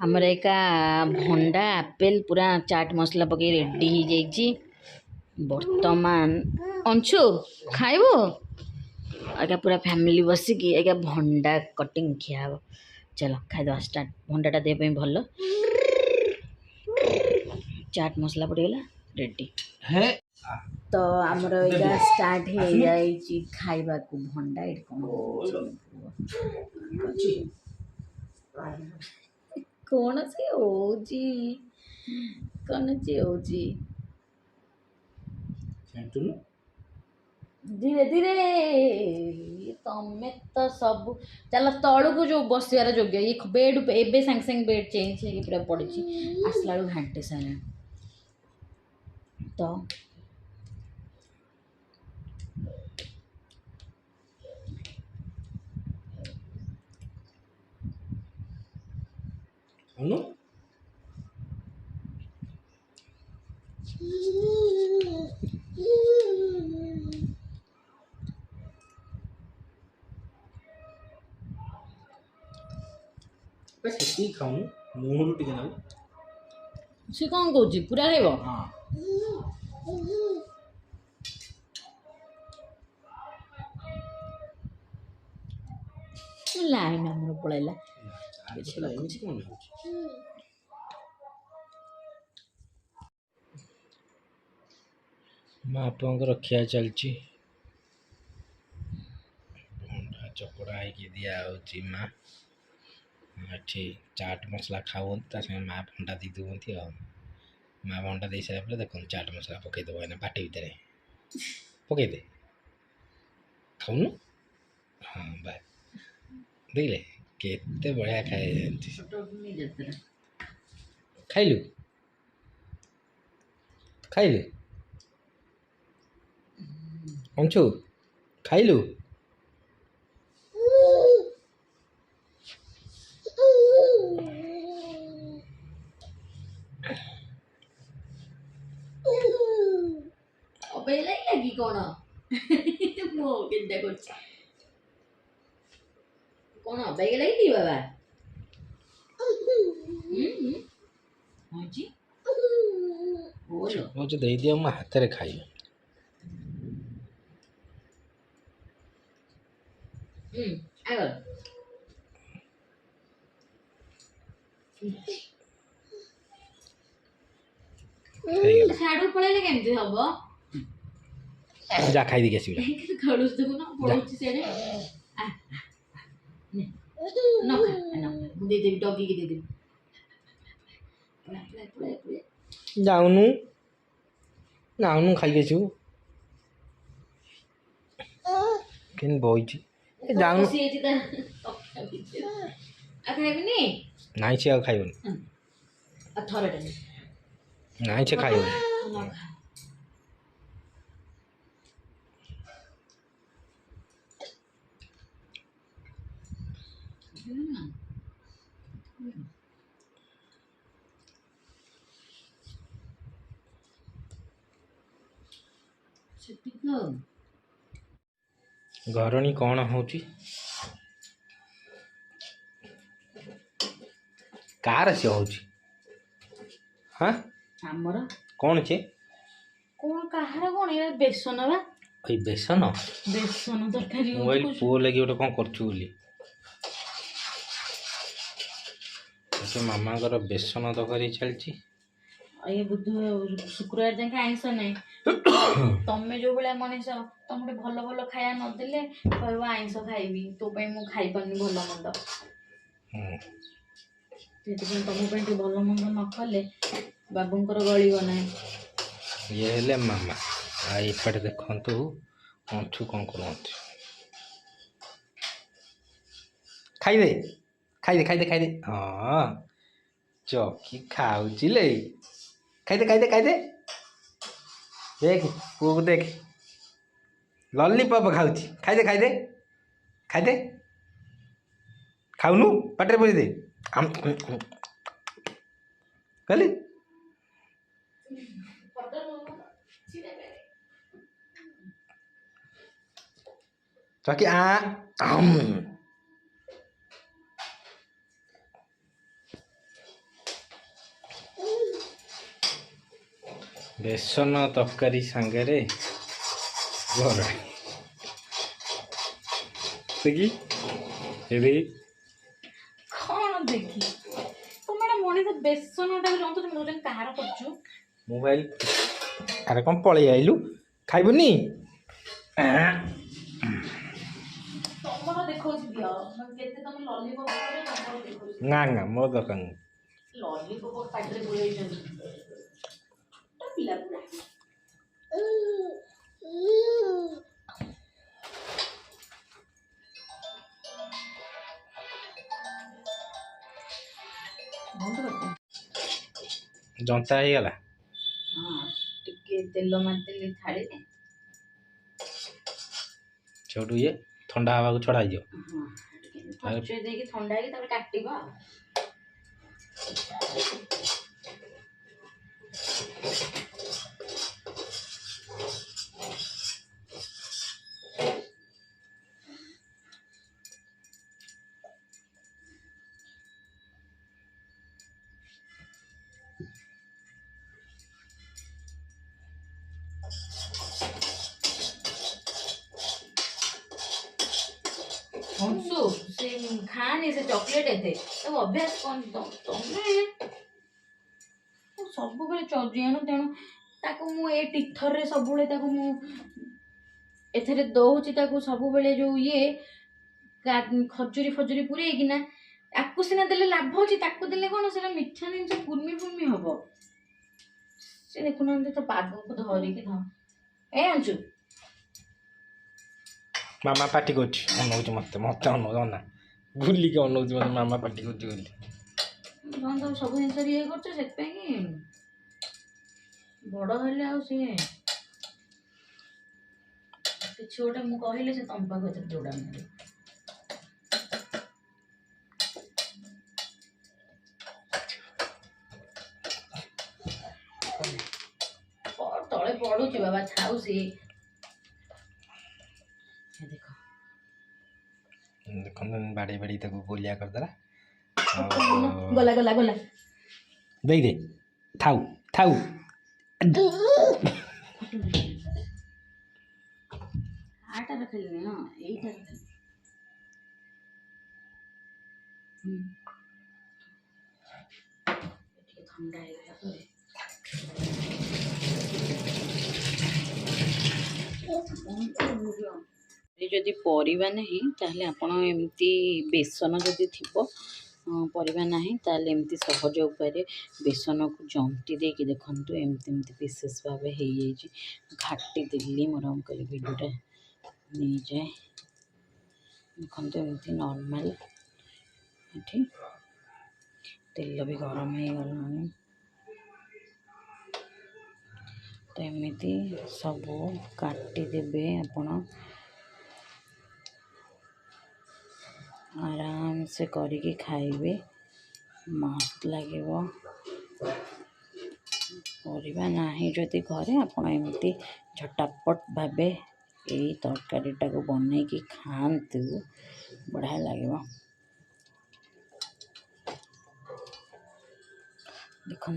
हमर एका भंडा आपेल पूरा चाट मसला पकई रेडी हो जाइए। बर्तमान अंशु खाइबो आगे पूरा फैमिली बसिकी आगे भंडा कटिंग खिया हे। चलो खाईद स्टार्ट। भंडाटा देह भल चाट मसला पड़गला रेडी है। तो आमर एटा स्टार्ट हो जाए खाइबा को भंडा ये कौन से होजी कौन से होजी धीरे धीरे तमें तो सब चल तलू को जो बसार योग्य ये बेड एबे सांगे सांगे बेड चेंज हो पूरा पड़ी आसला घाटे सारे तो खाऊँ मुहर टे ना सी कौन कौच पूरा खाइब लाइन आमर पलैला मापंकर खिया चलची भंडा चकड़ा है दिया माँ ये चाट मसला खाओ संगे माँ भंडा दी दिवती माँ भंडा दे सारे देखो चाट मसला पकईदेव ना पाटे भितर पकईदे खाऊन हाँ बाय देखले केते बढ़िया खाए खाइलु खाइलु अंशु खाइलु लगी कौन मो केन्ता करछ कौन बैग लगी बाबा जी वो जो दे दिया मैं हाथ रे खाई आगर साडू पळैले केमती हबो जा खाई दी कैसी खड़ूस देखो ना पड़ोची सेडे न खा न दे दे डॉगी की दे दे जाऊनु जाऊनु खाई कैसी केन बोइची जाऊनु सीएची ता आ खाइबनी नाइ छे आ खाइबनी आ थरटे नाइ छे खाइबनी न खा घरणी कौन होची कार से होची हाँ हमर कौन छे कौन कहार कौन ये बेसन बा ओई बेसन बेसन तरकारी मोबाइल पो लगी गोटे कौन करछु बोली तो मामा कर बेसन तरकारी चलची ये बुध शुक्रवार जाके आइंस नहीं तमें जो भाया मनीष तुम गोटे भल भल खाया नदेले कह आइंस खाइबी तो मु खाई पारनी भल मंद तुम भल मंद न खाले बाबूंकर गलिब ना ये हेले मामा आइपटे देखंतु अंशु कौन करंतु खाइदे खाइदे खाइदे खाइदे हाँ चौकी खाऊची ले खाइदे खाइदे खाइदे देख पुओ को देख लॉलीपॉप खाऊची खाइदे खाइदे खाइदे खाऊनु पाटे बोझ दे कहली चौकी बेसन तरकारी सांगे घर देखी ये देखी कौन देखी तुम मैंने मनीष बेसन टा जो तुम मोजन कहार करछु मोबाइल अरे कौन पलि आइलु खाइबुनी तमरो देखो दियो मैं केते तुम लॉलीपॉप करे तमरो देखो ना ना मो दरकार लॉलीपॉप पाटरे बोले छन तो पिला पुरा बंद कर जनता ही गला हां टिके तेल मारते थाली दे छोटू ये ठंडा हवा को छड़ा दियो हां टिके देके ठंडा है तब काटिबा हंसु से खानी से चॉकलेट एते तब अभ्यास कौन तमे सब बेले जेणु तेणु ताको मु ए टीथर रे सब बेले ताको मु एथरे दउची ताको सब बेले जो ये खजूरी फजूरी पुरे कि ना आकु सिना देले लाभ होची ताको देले कोन सेला मिठा नहीं से कुर्मी फुर्मी हबो से देखु ना तो पाद को धरी के ध ए अंचु मामा पार्टी कोच अनौच मत मत अनौ ना भूली के अनौच मत मामा पार्टी कोच बोली कौन तुम सब जिन ये करछ से पे कि बड़ हेले आ से किछ गोटे मु कहिले से तम पाख जोड़ा मिले और तळे पडुची बाबा थाउ से देखो देखो बाड़ी बाड़ी तक गोलिया कर दला गला गला गला देख दे थाउ थाउ आटा रखले ना एटा ठंडा है जदि परिबा नहीं ताहले आपण एमती बेसन जदि थिबो परिबा नहीं ताहले एमती सहज उपाय बेसन को जंती देकी देखंतु एमती एमती विशेष भाव हो घाटी दिल्ली मोर अंकल वीडियोटा नहीं जाए देखंतु एमती नॉर्मल एठी तेल भी गरम हो गलानी तो एमती सब काटी देबे आपण आराम से करके खाइबे मस्त लगे परिबा नहीं जदि घरे आपण एमती झटापट भावे यही तरकारीटा को बन कि खातु बढ़िया लगे देखो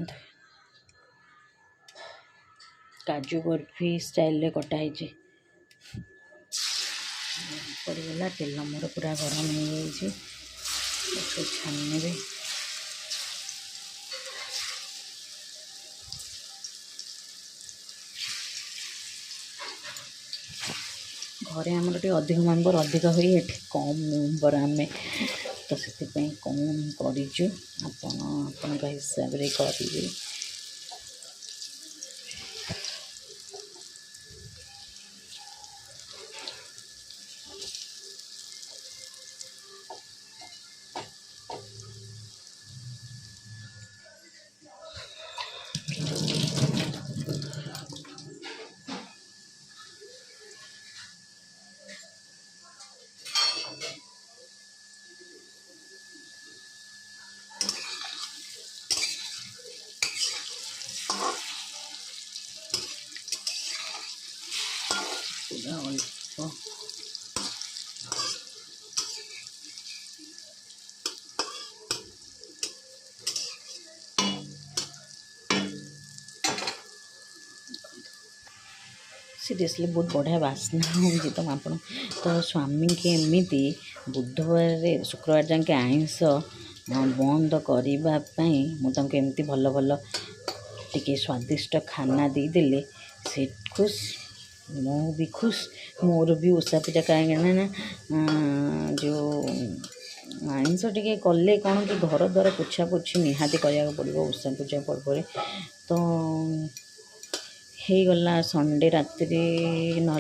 काजू बर्फी स्टाइल कटाई पड़गला तेल मोर पूरा गरम हो जाए छाने घरे आमर टे अधिक मेम्बर अधिक हुई ये कम मेम्बर आम तो से कम करूँ आपण हिसाब से करेंगे सीरियसली बहुत बढ़िया बास्ना होगी तो आपण तो स्वामी के एमती बुधवार शुक्रवार जाके आइंस बंद करने मुझे भल भल टिके स्वादिष्ट खाना देदेले से खुश मु भी खुश मोर भी ओषा पूजा कहीं ना जो आइंस टिके कले कौन कि घर द्वार पोछा पोछी निहाती कराया पड़ो ओषा पूजा पर्व तो हो गला संडे राति ना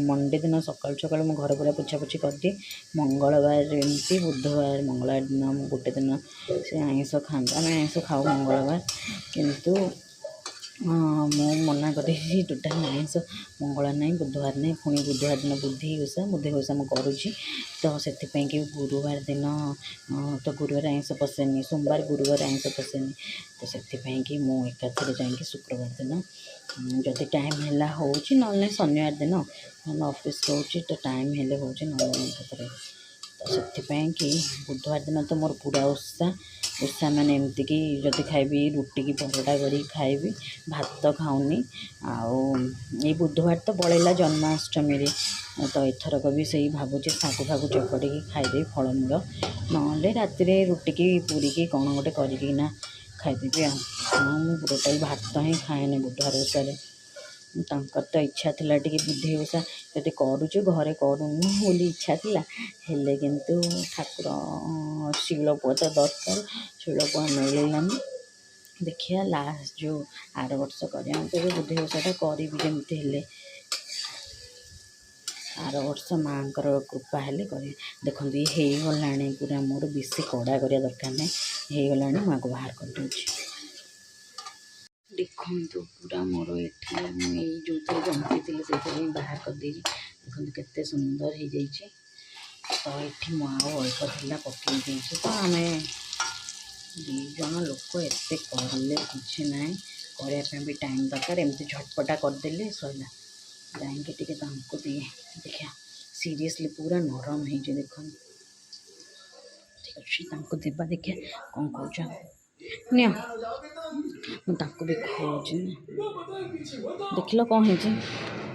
मंडे दिन सकाल सकाल मो घर पूरा पोछापोछी करदिए मंगलवार एमती बुधवार मंगलवार दिन गोटे दिन से आइंस खाते आम आइंस खाऊ मंगलवार किंतु मु मना कर टोटाल आइंस मंगलवार नहीं बुधवार नहीं पुणी बुधवार दिन बुद्धि ओषा मुझे करुँची तो से कि गुरुवार दिन तो गुरुवार आइंस पशेनी सोमवार गुरुवार आइंस पशेनी तो से कि मु एकाथरे जाकि शुक्रवार दिन जदि टाइम है हो ना शनिवार दिन ऑफिस रोचे तो टाइम हेले हो एकाथरे तो से कि बुधवार दिन तो मोर पूरा ओषा मैंने एमती कि जदि खाइबी रुटी की परोटा करी खाइबी भात खाऊनी आई बुधवार तो पड़ेगा जन्माष्टमी रे तो एथरक भी सही भावुचे सागु फागु चकड़ी खाईदेवी फलमूल ना राति रुटी की पूरी की कौन गोटे करना खाईदेवी टोटाल भात ही खाएनि बुधवार ओषा तांकर तो इच्छा थिला टिके बुद्धि ओषा जदि करुचु घरे करूनु बोली इच्छा थिला हेले किंतु ठाकुर शिलपुआ तो दरकार शिलपुआ मिललानी देखिए लास्ट जो आर वर्ष कर बुद्धि ओषाटा करी जमी हेले आर वर्ष माँ कृपा हेले कर देखो ये हो गला पूरा मोर बेसी कड़ा करिया दरकार नहीं हो गला माँ को बाहर कर दूची देखु पूरा मोर ये जो जमती थी से बाहर कर देखो केते सुंदर हो जाइए तो ये मुआ अल्प था पकई तो आम दीज लोक एत कले कि ना करने भी टाइम दरकार एमती झटपटा करदे सैला जाइए टे दिए देखिए सीरियसली पूरा नरम हो देख ठीक अच्छे देवा देखिए कौन कौन नि मुझे भी खोज देख लो कौन है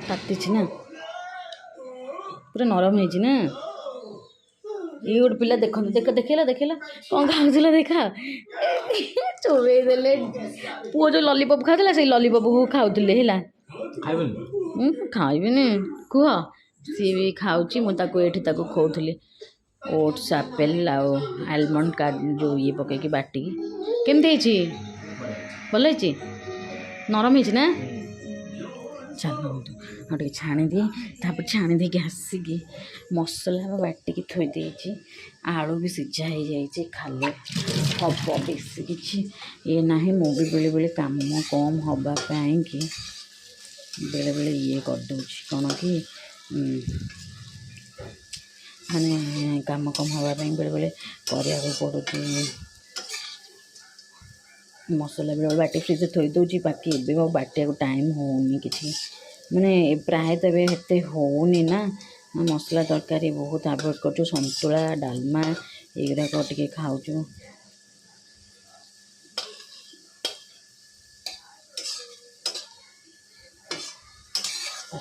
ताती ना पूरा नरम है ना ये गोटे पिला देख देख देखेला कौन खाऊला देखा चोबे देले पुओ जो लॉलीपॉप खाऊला से लॉलीपॉप को खाऊले है खाइबे कह सी भी खाऊँ मुझे खोली ओट्स आपेल आलमंड का जो ये पकईकि बाटिकी केमती भल नरम है ना चलो टे छाणी दिए तापर छाणी दे आसिकी मसला बाटिकी थोड़ी आलू भी सीझा हो जाए खाली हम बेसी किसी ये ना मु भी बेले बेले काम कम हाँपाई कि बेले बेले ये करदे कौन कि माने काम कम हाँपाई बेले बेले करा पड़ू मसला बेले बाटी फ्रिज थोड़ी दूची बाकी एवं बाटिया टाइम होनी कि माने प्राय तो एते होनी ना मसला तरकारी बहुत आभोड कर सतुला डालमा युराक टे खाऊ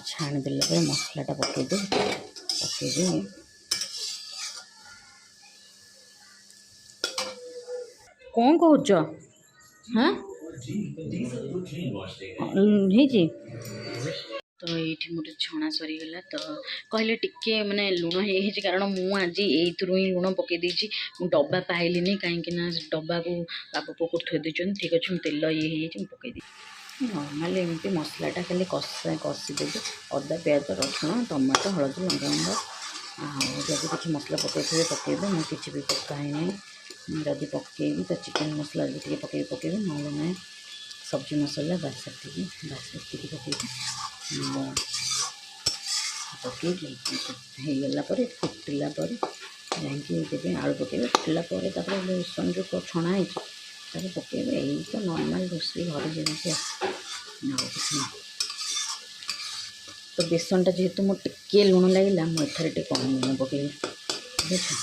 छाणी देला मसलाटा पकईदे कौन कह हाँ तो ये मोटे छणा सरीगला तो कहले टिके माने लुण हो कारण मुझे यू ही लुण पकई देती डब्बा पाइलिनी कहीं डब्बा को बाबू पकड़ थोड़ी देते ठीक अच्छे तेल ये पकई नर्माली एमती मसलाटा खाली कषिदेवी अदा प्याज रसुण टमाटो हलदी लंका जब किसी मसला पकई पकईबे मुझे भी पकाए जदि पकईबी तो चिकेन मसला भी पकईबी ना सब्जी मसला बास पकईबी पकईगला फुटिला जाकि आलू पकईबे फुटिला बेसन जो छणा है पकईबे यही तो नॉर्मल रोषे घर जमी किसी तो बेसनटा जेहेतु मो टिके लुण लगे मुझे टे कम लुण पकईबी देखो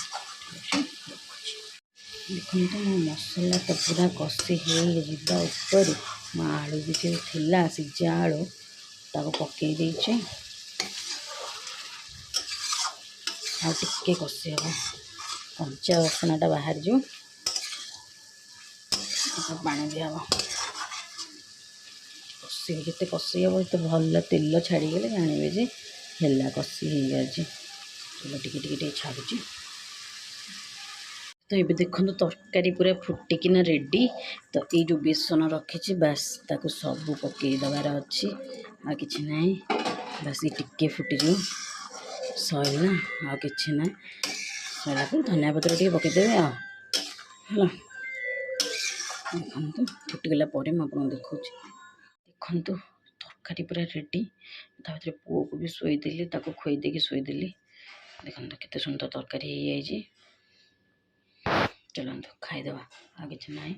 तो मो मसला तो पूरा कषि हो आलू भी जो थिला सिझा आलू ତାକୁ ପକେଇ ଦେଇଛି। ଆଉ ଟିକେ କଷି ହେବ, କଞ୍ଚା ବାସନାଟା ବାହାରିଯିବ। ପାଣି ଦିଆହେବ, କଷିକି ଯେତେ କଷି ହେବ ଏତେ ଭଲ ତେଲ ଛାଡ଼ିଗଲେ ଜାଣିବେ ଯେ ହେଲା କଷି ହେଇଯାଇଛି। ତେଲ ଟିକେ ଟିକେ ଟିକେ ଛାଡ଼ୁଛି। ତ ଏବେ ଦେଖନ୍ତୁ ତରକାରୀ ପୁରା ଫୁଟିକିନା ରେଡ଼ି। ତ ଏଇ ଯେଉଁ ବେସନ ରଖିଛି ବାସ୍ ତାକୁ ସବୁ ପକେଇ ଦେବାର ଅଛି, ଆଉ କିଛି ନାହିଁ। ବାସ୍ ଟିକେ ଫୁଟିଯିବ, ସରିଲା, ଆଉ କିଛି ନାହିଁ। ସରିଲା ପରେ ଧନିଆ ପତ୍ର ଟିକେ ପକେଇଦେବେ ଆଉ ହେଲା। ଦେଖନ୍ତୁ ଫୁଟିଗଲା ପରେ ମୁଁ ଆପଣଙ୍କୁ ଦେଖାଉଛି। ଦେଖନ୍ତୁ ତରକାରୀ ପୁରା ରେଡ଼ି। ତା ଭିତରେ ପୁଅକୁ ବି ଶୋଇଦେଲି, ତାକୁ ଖୋଇ ଦେଇକି ଶୋଇଦେଲି। ଦେଖନ୍ତୁ କେତେ ସୁନ୍ଦର ତରକାରୀ ହେଇଯାଇଛି। ଚାଲନ୍ତୁ ଖାଇଦେବା, ଆଉ କିଛି ନାହିଁ।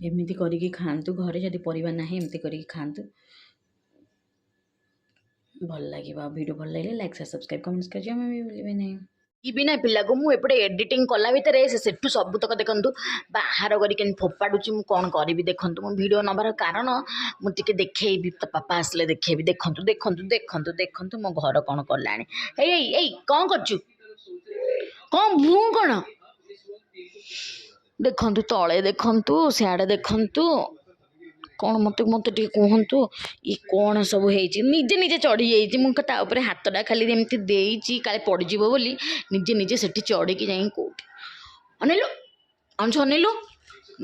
ଏମିତି କରିକି ଖାଆନ୍ତୁ ଘରେ, ଯଦି ପରିବା ନାହିଁ ଏମିତି କରିକି ଖାଆନ୍ତୁ, ଭଲ ଲାଗିବ। ଆଉ ଭିଡ଼ିଓ ଭଲ ଲାଗିଲେ ଲାଇକ୍ ସବସ୍କ୍ରାଇବ୍ କମେଣ୍ଟ କରିଯିବା ଆମେ ବି ଭୁଲିବେ ନାହିଁ। ଇବି ନା ପିଲାକୁ ମୁଁ ଏପଟେ ଏଡ଼ିଟିଂ କଲା ଭିତରେ ସେଠୁ ସବୁତକ ଦେଖନ୍ତୁ ବାହାର କରିକି ଫୋପାଡ଼ୁଛି। ମୁଁ କ'ଣ କରିବି ଦେଖନ୍ତୁ। ମୁଁ ଭିଡ଼ିଓ ନେବାର କାରଣ ମୁଁ ଟିକେ ଦେଖେଇବି, ତ ପାପା ଆସିଲେ ଦେଖେଇବି। ଦେଖନ୍ତୁ ଦେଖନ୍ତୁ ଦେଖନ୍ତୁ ଦେଖନ୍ତୁ ମୋ ଘର କ'ଣ କଲାଣି। ଏଇ ଏଇ ଏଇ କ'ଣ କରୁଛୁ? କ'ଣ ମୁଁ କ'ଣ ଦେଖନ୍ତୁ, ତଳେ ଦେଖନ୍ତୁ, ସିଆଡ଼େ ଦେଖନ୍ତୁ, କ'ଣ ମୋତେ ଟିକେ କୁହନ୍ତୁ। ଇଏ କ'ଣ ସବୁ ହେଇଛି? ନିଜେ ନିଜେ ଚଢ଼ିଯାଇଛି। ମୁଁ ତା ଉପରେ ହାତଟା ଖାଲି ଏମିତି ଦେଇଛି କାଳେ ପଡ଼ିଯିବ ବୋଲି, ନିଜେ ନିଜେ ସେଠି ଚଢ଼ିକି ଯାଇକି କେଉଁଠି ଅନେଇଲୁ ଅଂଶ ଅନେଇଲୁ।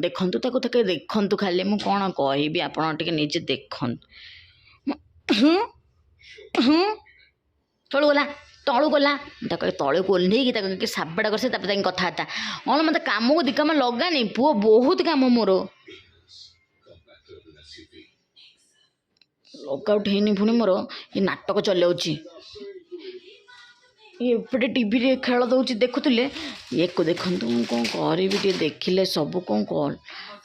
ଦେଖନ୍ତୁ ତାକୁ ଟିକେ ଦେଖନ୍ତୁ ଖାଲି, ମୁଁ କ'ଣ କହିବି ଆପଣ ଟିକେ ନିଜେ ଦେଖନ୍ତୁ। ତଳୁ ଗଲା ତଳୁ ଗଲା, ତାକୁ ତଳକୁ ଓହ୍ଲେଇକି ତାକୁ ସାବଡ଼ା କରିছে, ତାପରେ ଯାଇକି କଥାବାର୍ତ୍ତା। କ'ଣ ମୋତେ କାମକୁ ଦି କାମ ଲଗାନି, ପୁଅ ବହୁତ କାମ ମୋର। ଲଗଆଉଟ୍ ହେଇନି ପୁଣି ମୋର, ଏ ନାଟକ ଚଲାଉଛି। ଏପଟେ ଟିଭିରେ ଖେଳ ଦେଉଛି ଦେଖୁଥିଲେ, ଇଏକୁ ଦେଖନ୍ତୁ। ମୁଁ କ'ଣ କରିବି ଟିକେ ଦେଖିଲେ ସବୁ କ'ଣ କର।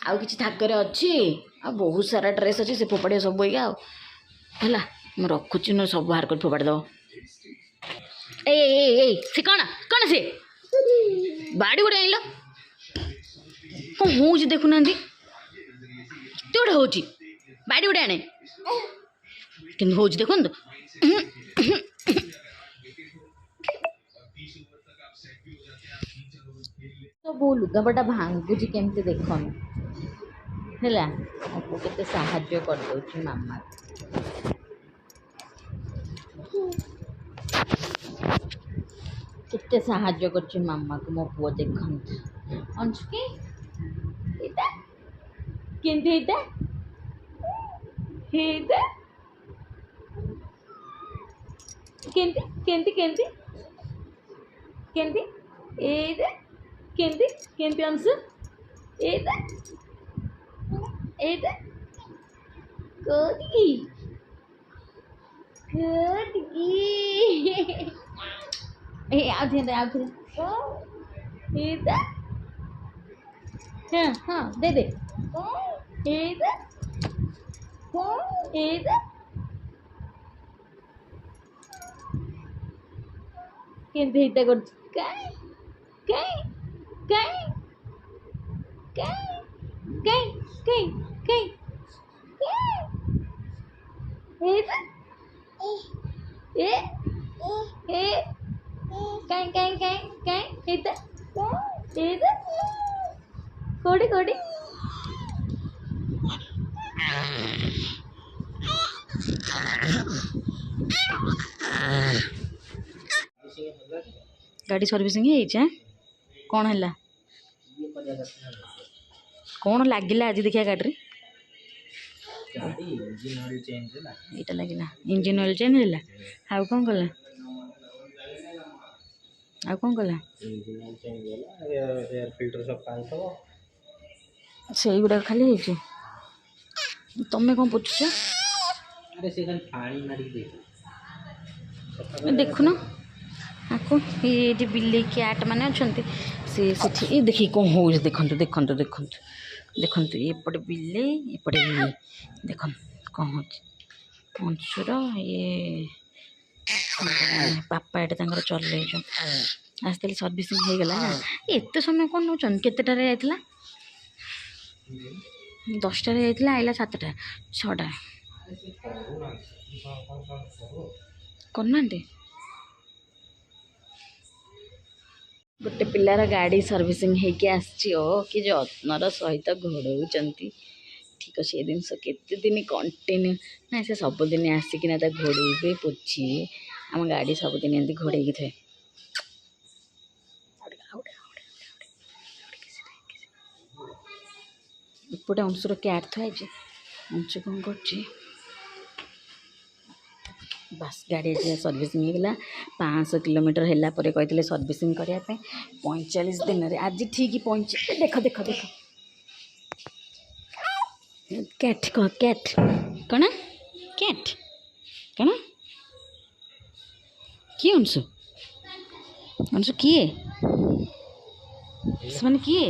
ଆଉ କିଛି ଥାକରେ ଅଛି, ଆଉ ବହୁତ ସାରା ଡ୍ରେସ୍ ଅଛି, ସେ ଫୋପାଡ଼ିବ ସବୁ ଏଇକା ଆଉ ହେଲା। ମୁଁ ରଖୁଛି, ନ ସବୁ ବାହାର କରି ଫୋପାଡ଼ି ଦେବ। ଏଇ ଏଇ ଏଇ ସେ କ'ଣ କ'ଣ ସେ ବାଡ଼ି ଗୋଟେ ଆଣିଲ, କ'ଣ ହେଉଛି ଦେଖୁନାହାନ୍ତି? କେତେ ଗୋଟେ ହେଉଛି, ବାଡ଼ି ଗୋଟେ ଆଣେ କିନ୍ତୁ ହେଉଛି ଦେଖନ୍ତୁ। ସବୁ ଲୁଗାପଟା ଭାଙ୍ଗୁଛି କେମିତି ଦେଖନ୍ତୁ ହେଲା। ମୁଁ କେତେ ସାହାଯ୍ୟ କରିଦେଉଛି ମାମା, କେତେ ସାହାଯ୍ୟ କରୁଛି ମାମାକୁ ମୋ ପୁଅ। ଦେଖନ୍ତୁ ଅଂଶୁକି ଏଇଟା କେମିତି, ଏଇଟା ଏଇଟା କେମିତି କେମିତି କେମିତି କେମିତି ଏଇଟା କେମିତି କେମିତି ଅଂଶୁ ଏଇଟା ଏଇଟା କୋଉଠିକି କୋଉଠିକି ଆଉଥରେ ଏଇଟା ହଁ ହଁ ଦେ ଏଇଟା ଏଇଟା କେମିତି ଏଇଟା କରୁଛି। କାଇଁ କାଇଁ କାଇଁ କାଇଁ କାଇଁ କାଇଁ କାଇଁ ଏଇଟା ଏ ଏ କାଇଁ କାଇଁ କାଇଁ କାଇଁ ଏଇଟା ଏଇଟା କୋଉଠି କୋଉଠି ଗାଡ଼ି ସର୍ଭିସିଂ ହେଇଛି। କ'ଣ ହେଲା, କ'ଣ ଲାଗିଲା ଆଜି ଦେଖିବା ଗାଡ଼ିରେ? ଏଇଟା ଲାଗିଲା, ଇଞ୍ଜିନ୍ ଅଏଲ୍ ଚେଞ୍ଜ ହେଲା। ଆଉ କ'ଣ କଲା, ଆଉ କ'ଣ କଲା? ସେଇଗୁଡ଼ାକ ଖାଲି ହେଇଛି, ତମେ କ'ଣ ପୋଛୁଛ? ଦେଖୁନ ଆକୁ, ଏଇଠି ବିଲେଇ କ୍ୟାଟ୍ ମାନେ ଅଛନ୍ତି, ସେ ସେଠି ଏ ଦେଖିକି କ'ଣ ହେଉଛି ଦେଖନ୍ତୁ ଦେଖନ୍ତୁ ଦେଖନ୍ତୁ ଦେଖନ୍ତୁ। ଏପଟେ ବିଲେଇ, ଏପଟେ ବିଲେଇ, ଦେଖନ୍ତୁ କ'ଣ ହେଉଛି। ଅଂଶୁର ଇଏ ପାପା ଏଠି ତାଙ୍କର ଚଲେଇଛନ୍ତି। आज ताले सर्विसिंग हो गला ना एत समय कौन नौ केतटारे जाइतला 10टारे जाइतला आइला 7टा 6टा करना गोटे पिलार गाड़ी सर्विसिंग होके आसी कि जत्नर सहित घोड़ाऊँच ठीक अच्छे ये जिनस केते दिन कंटिन्यू ना से सबुदिन आसिकिना घोड़े पोछे आम गाड़ी सबुदिन एमती घोड़े थाए एपटे अंशुर क्याट थुआई अंशु कौन कर बस गाड़ी सर्विसिंग होगा 500 किलोमीटर है कहते सर्विसिंग करने 45 दिन रे आज ठीक देख देख देख कैट कह कैट कौन कैट कौन किए अंशु अंशु किए से किए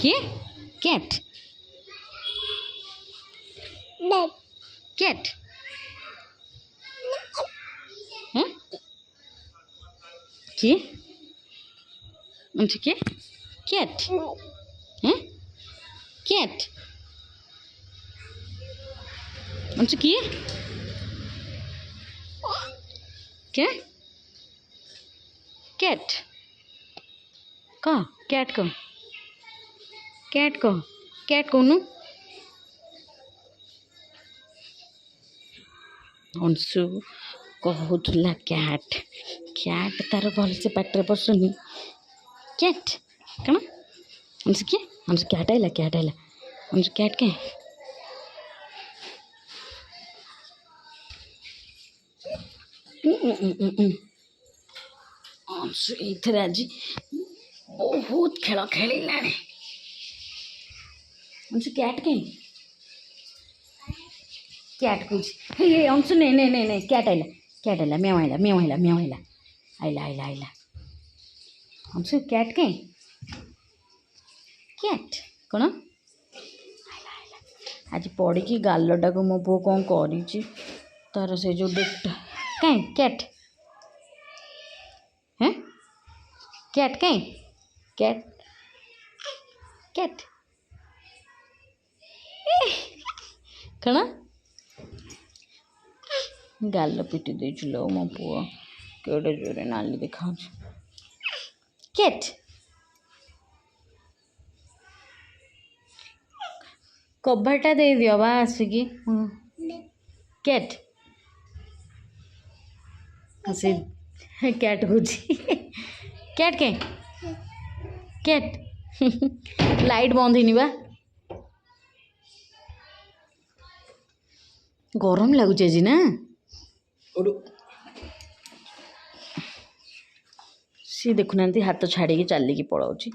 किए कैट कैट किए अंशु किए कैट कैट अंशु किए क्या कैट कह कैट कह कैट कह कैट कहूनु अंशु कहूला कैट कैट तार भल से पाटे पशुनी कैट कौन अंशु किए अंशु कैट आइला अंशु कैट क्या अंशु ये आज बहुत खेल खेला अंशु कैट कहीं कैट कुछ अंशु नहीं नहीं नहीं नहीं कैट आइला म्याऊ आइला आइला अंशु कैट कहीं कैट कौन आज पड़ी कि गालटा को मो पु कौन कर तार से जो डेट कहीं कैट हैं कैट कहीं कैट कैट कौन गाल पिटी दे मो पु केड़े जोरे नाली देखा कैट कभाटा दे दियो बा आसिकी कैट से कैट गुजी कैट के कैट लाइट बंद ही बा गरम लगुचे जी ना सी देखुना हाथ छाड़ी चलिकी पलाऊँच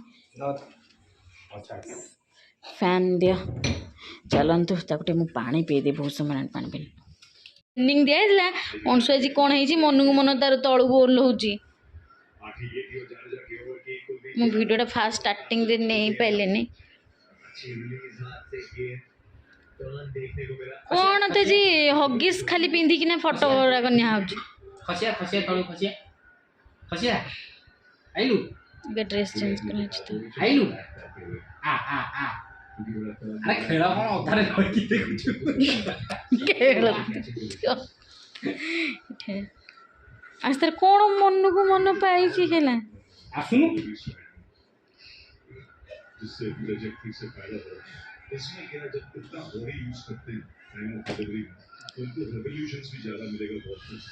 फैन दिया चलतु ताकटे मु पानी पीदे बहुत समय पानी पी ट्रेनिंग दिया अंशु आज कौन है मन को मन तार तलू ओह्लौच मो भिडियोटा फास्ट स्टार्टिंग रे नहीं पाइले कौन तो जी हगिस खाली पिंधिकिना फोटो गुराक निया ड्रेस चेंज कर अरे खेला कौन उधारे लड़की आज तार कौन मन को मन पाई खेला आसुनु इसमें क्या जब इतना बॉडी यूज करते हैं टाइम ऑफ डिलीवरी तो इनको रेवोल्यूशंस भी ज़्यादा मिलेगा बहुत कुछ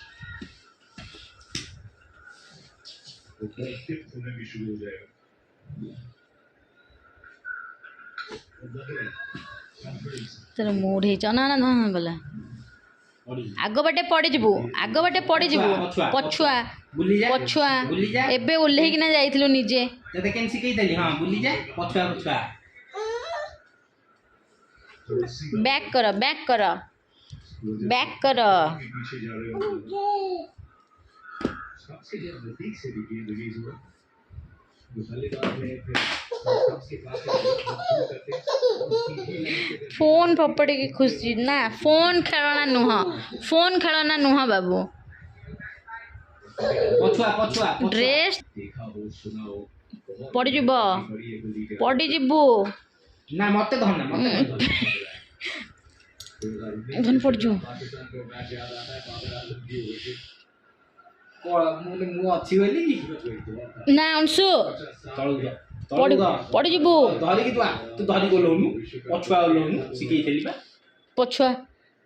प्रोडक्टिव होने भी शुरू हो जाएगा तेरा मूड है ना ना गला आग बाटे पड़े पछुआ पछुआ एबे ओल्हे किना जाइथिलु निजे तते केन सिकई देली हां बुली जाए पछुआ बैक कर फोन पपड़े की खुशी ना फोन खेलना नुह बाबू पछुआ पछुआ ड्रेस देखा हो सुना हो बहुत पड़ीजीव बड़ी एक लीग है पड़ीजीवु ना मते धन मते धन पड़जु पाकिस्तान को मैच याद आता है बाबर आजम की ओर से को मु अछि बोली ना अंशु तळु पड़ी तळु पड़ीजीवु धरि कि तू धरि गोलोनु पछुआ गोलोनु सिकै थेली बा पछुआ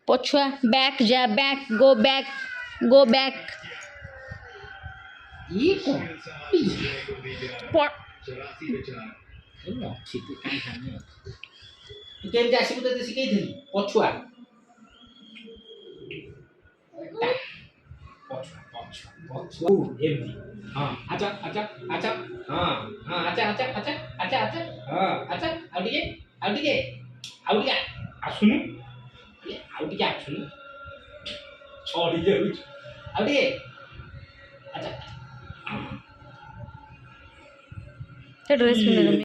पछुआ बैक जा बैक गो बैक ये को चौरासी पे 4 न छिते काई खाने तू केम जासिबु त सिकै थेली पछुआ पछुआ एमती हां आचा आचा आचा हां हां आचा आचा आचा आचा आचा हां आचा आउटिके आसुनु ये आउटिके आसुनु छोड़ी जाउ आउटिके अच्छा ड्रेस पिन्ह